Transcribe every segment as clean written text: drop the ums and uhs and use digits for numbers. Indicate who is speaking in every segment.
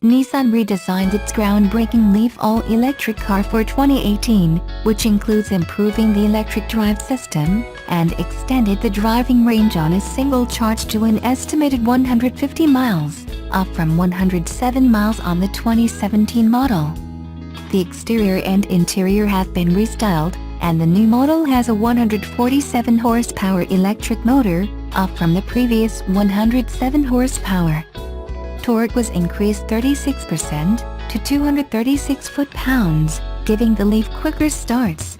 Speaker 1: Nissan redesigned its groundbreaking Leaf all-electric car for 2018, which includes improving the electric drive system, and extended the driving range on a single charge to an estimated 150 miles, up from 107 miles on the 2017 model. The exterior and interior have been restyled, and the new model has a 147 horsepower electric motor, up from the previous 107 horsepower. Torque was increased 36% to 236 foot-pounds, giving the Leaf quicker starts.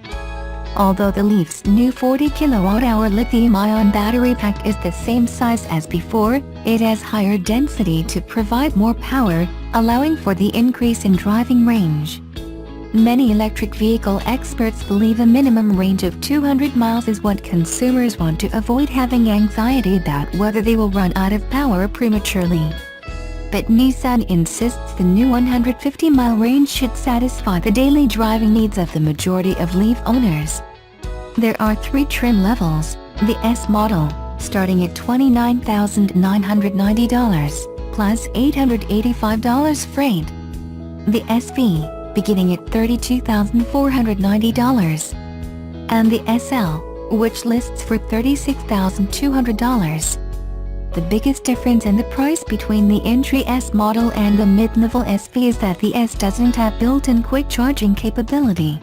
Speaker 1: Although the Leaf's new 40 kWh lithium-ion battery pack is the same size as before, it has higher density to provide more power, allowing for the increase in driving range. Many electric vehicle experts believe a minimum range of 200 miles is what consumers want to avoid having anxiety about whether they will run out of power prematurely. But Nissan insists the new 150-mile range should satisfy the daily driving needs of the majority of Leaf owners. There are 3 trim levels: the S model, starting at $29,990, plus $885 freight; the SV, beginning at $32,490, and the SL, which lists for $36,200. The biggest difference in the price between the entry S model and the mid-level SV is that the S doesn't have built-in quick charging capability.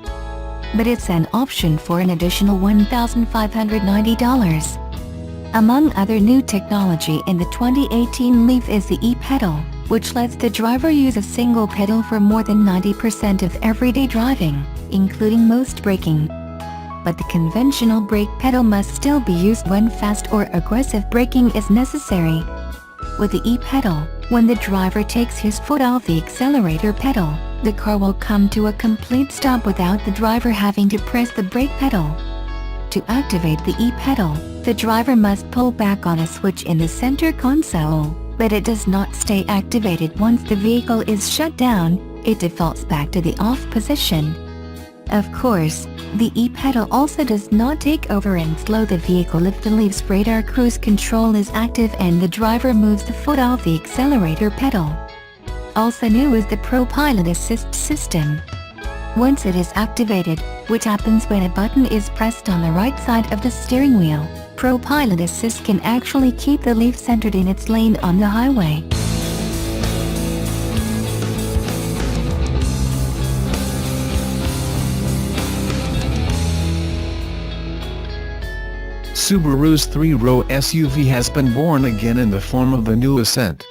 Speaker 1: But it's an option for an additional $1,590. Among other new technology in the 2018 Leaf is the e-pedal, which lets the driver use a single pedal for more than 90% of everyday driving, including most braking. But the conventional brake pedal must still be used when fast or aggressive braking is necessary. With the e-pedal, when the driver takes his foot off the accelerator pedal, the car will come to a complete stop without the driver having to press the brake pedal. To activate the e-pedal, the driver must pull back on a switch in the center console, but it does not stay activated once the vehicle is shut down. It defaults back to the off position. Of course, the e-pedal also does not take over and slow the vehicle if the Leaf's radar cruise control is active and the driver moves the foot off the accelerator pedal. Also new is the Pro Pilot Assist system. Once it is activated, which happens when a button is pressed on the right side of the steering wheel, Pro Pilot Assist can actually keep the Leaf centered in its lane on the highway.
Speaker 2: Subaru's 3-row SUV has been born again in the form of the new Ascent.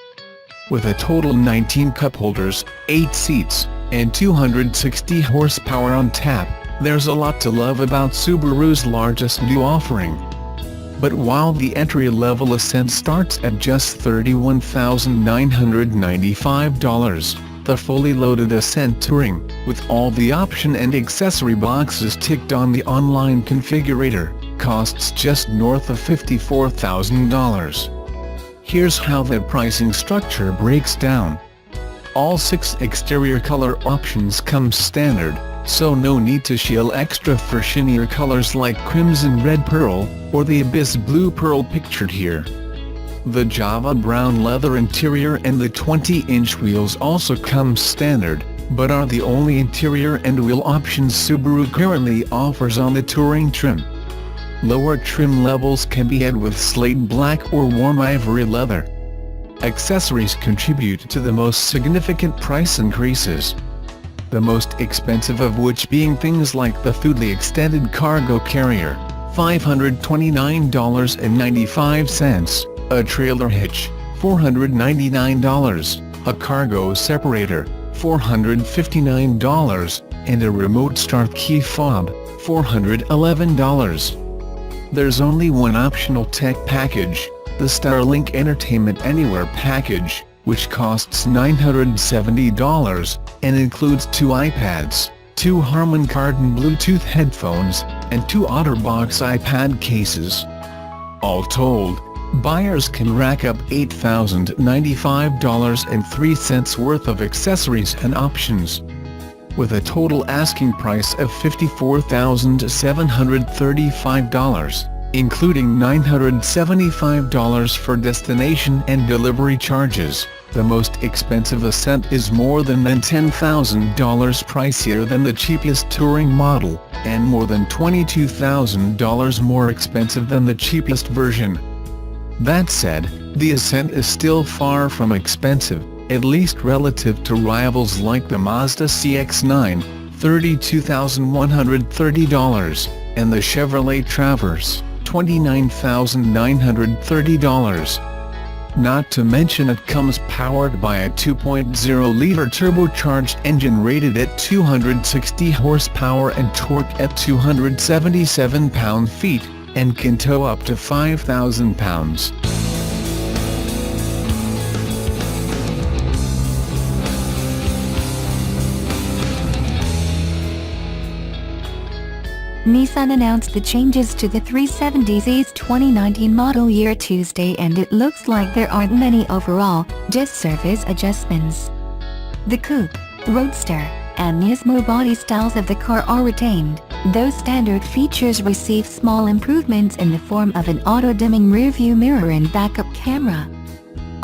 Speaker 2: With a total 19 cup holders, 8 seats, and 260 horsepower on tap, there's a lot to love about Subaru's largest new offering. But while the entry-level Ascent starts at just $31,995, the fully loaded Ascent Touring, with all the option and accessory boxes ticked on the online configurator, costs just north of $54,000. Here's how that pricing structure breaks down. All 6 exterior color options come standard, so no need to shell extra for shinier colors like Crimson Red Pearl, or the Abyss Blue Pearl pictured here. The Java brown leather interior and the 20-inch wheels also come standard, but are the only interior and wheel options Subaru currently offers on the Touring trim. Lower trim levels can be had with slate black or warm ivory leather. Accessories contribute to the most significant price increases. The most expensive of which being things like the Foodly Extended Cargo Carrier, $529.95, a trailer hitch, $499, a cargo separator, $459, and a remote start key fob, $411. There's only one optional tech package, the Starlink Entertainment Anywhere package, which costs $970, and includes 2 iPads, 2 Harman Kardon Bluetooth headphones, and 2 OtterBox iPad cases. All told, buyers can rack up $8,095.03 worth of accessories and options. With a total asking price of $54,735, including $975 for destination and delivery charges, The most expensive Ascent is more than $10,000 pricier than the cheapest touring model, and more than $22,000 more expensive than the cheapest version. That said, the Ascent is still far from expensive, at least relative to rivals like the Mazda CX-9, $32,130, and the Chevrolet Traverse, $29,930. Not to mention it comes powered by a 2.0-liter turbocharged engine rated at 260 horsepower and torque at 277 pound-feet, and can tow up to 5,000 pounds.
Speaker 1: Nissan announced the changes to the 370z's 2019 model year Tuesday, and it looks like there aren't many overall, just surface adjustments. The coupe, roadster, and Nismo body styles of the car are retained. Those standard features receive small improvements in the form of an auto-dimming rearview mirror and backup camera.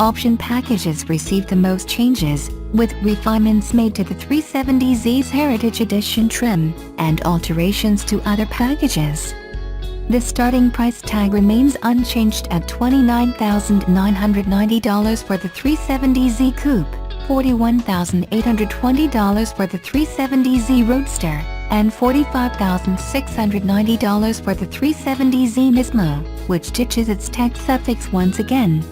Speaker 1: Option packages received the most changes, with refinements made to the 370z's Heritage Edition trim, and alterations to other packages. The starting price tag remains unchanged at $29,990 for the 370z Coupe, $41,820 for the 370z Roadster, and $45,690 for the 370z Nismo, which ditches its tech suffix once again.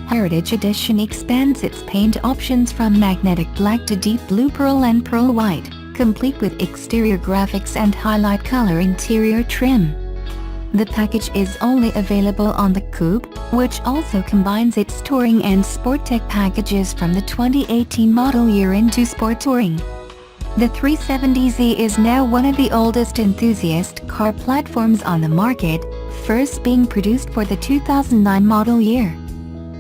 Speaker 1: Heritage Edition expands its paint options from magnetic black to deep blue pearl and pearl white, complete with exterior graphics and highlight color interior trim. The package is only available on the coupe, which also combines its touring and sport tech packages from the 2018 model year into sport touring. The 370z is now one of the oldest enthusiast car platforms on the market, first being produced for the 2009 model year.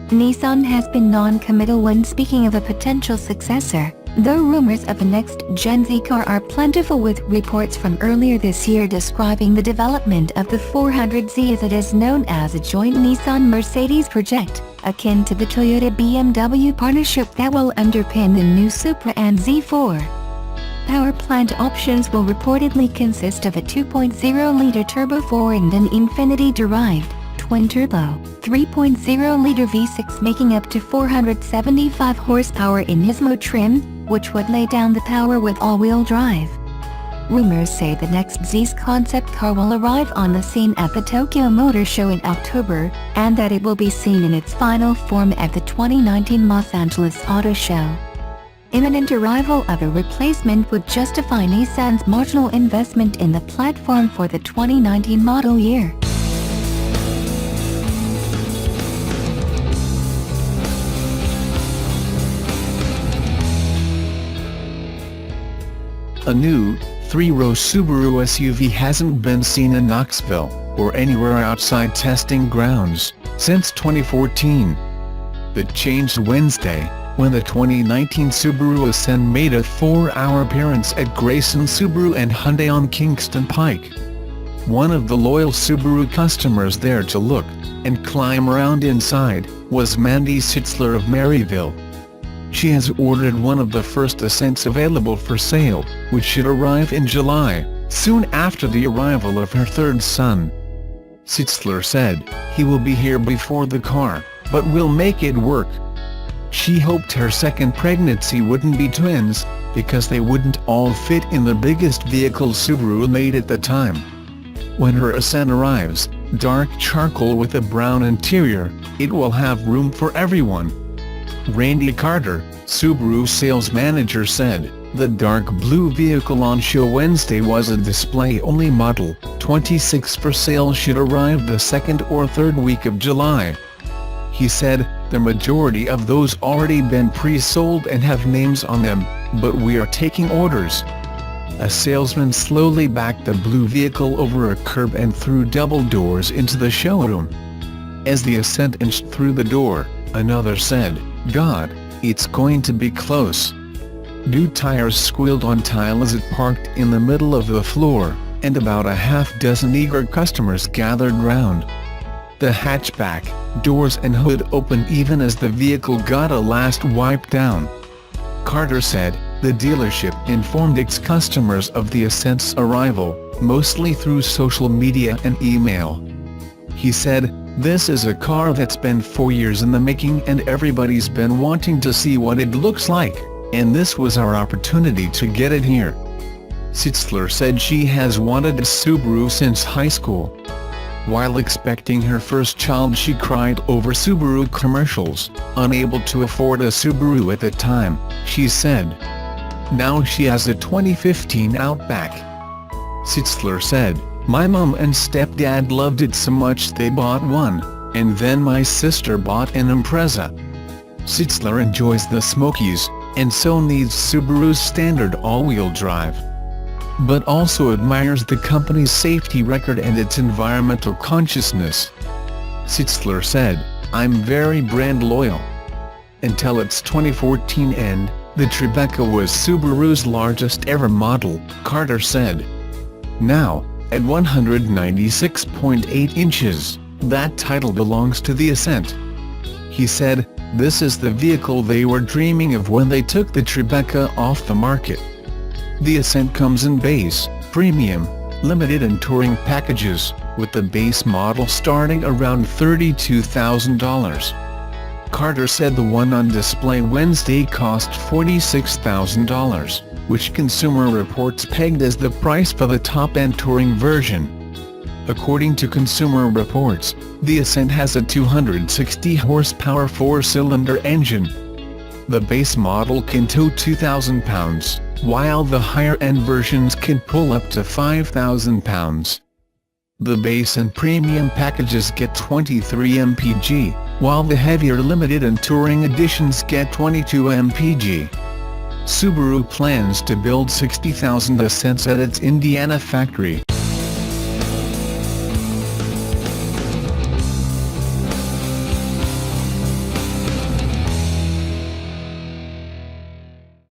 Speaker 1: Nissan has been non-committal when speaking of a potential successor, though rumors of a next-gen Z car are plentiful, with reports from earlier this year describing the development of the 400Z as it is known as a joint Nissan-Mercedes project, akin to the Toyota-BMW partnership that will underpin the new Supra and Z4. Power plant options will reportedly consist of a 2.0-liter turbo-4 and an Infiniti-derived twin-turbo, 3.0-liter V6 making up to 475 horsepower in Nismo trim, which would lay down the power with all-wheel drive. Rumors say the next Z's concept car will arrive on the scene at the Tokyo Motor Show in October, and that it will be seen in its final form at the 2019 Los Angeles Auto Show. Imminent arrival of a replacement would justify Nissan's marginal investment in the platform for the 2019 model year.
Speaker 2: A new, three-row Subaru SUV hasn't been seen in Knoxville, or anywhere outside testing grounds, since 2014. That changed Wednesday, when the 2019 Subaru Ascent made a 4-hour appearance at Grayson Subaru and Hyundai on Kingston Pike. One of the loyal Subaru customers there to look and climb around inside was Mandy Sitzler of Maryville. She has ordered one of the first Ascents available for sale, which should arrive in July, soon after the arrival of her third son. Sitzler said, "He will be here before the car, but we'll make it work." She hoped her second pregnancy wouldn't be twins, because they wouldn't all fit in the biggest vehicle Subaru made at the time. When her Ascent arrives, dark charcoal with a brown interior, it will have room for everyone. Randy Carter, Subaru sales manager, said, "The dark blue vehicle on show Wednesday was a display-only model. 26 for sale should arrive the second or third week of July." He said, "The majority of those already been pre-sold and have names on them, but we are taking orders." A salesman slowly backed the blue vehicle over a curb and through double doors into the showroom. As the Ascent inched through the door, another said, "God, it's going to be close." New tires squealed on tile as it parked in the middle of the floor, and about a half-dozen eager customers gathered round. The hatchback, doors and hood opened even as the vehicle got a last wipe down. Carter said, the dealership informed its customers of the Ascent's arrival, mostly through social media and email. He said, "This is a car that's been 4 years in the making and everybody's been wanting to see what it looks like, and this was our opportunity to get it here." Sitzler said she has wanted a Subaru since high school. While expecting her first child, she cried over Subaru commercials, unable to afford a Subaru at the time, she said. Now she has a 2015 Outback. Sitzler said, "My mom and stepdad loved it so much they bought one, and then my sister bought an Impreza." Sitzler enjoys the Smokies, and so needs Subaru's standard all-wheel drive, but also admires the company's safety record and its environmental consciousness. Sitzler said, "I'm very brand loyal." Until its 2014 end, the Tribeca was Subaru's largest ever model, Carter said. Now, at 196.8 inches, that title belongs to the Ascent. He said, "This is the vehicle they were dreaming of when they took the Tribeca off the market." The Ascent comes in base, premium, limited and touring packages, with the base model starting around $32,000. Carter said the one on display Wednesday cost $46,000, which Consumer Reports pegged as the price for the top-end touring version. According to Consumer Reports, the Ascent has a 260 horsepower four-cylinder engine. The base model can tow 2,000 pounds, while the higher-end versions can pull up to 5,000 pounds. The base and premium packages get 23 mpg, while the heavier limited and touring editions get 22 mpg. Subaru plans to build 60,000 Ascents at its Indiana factory.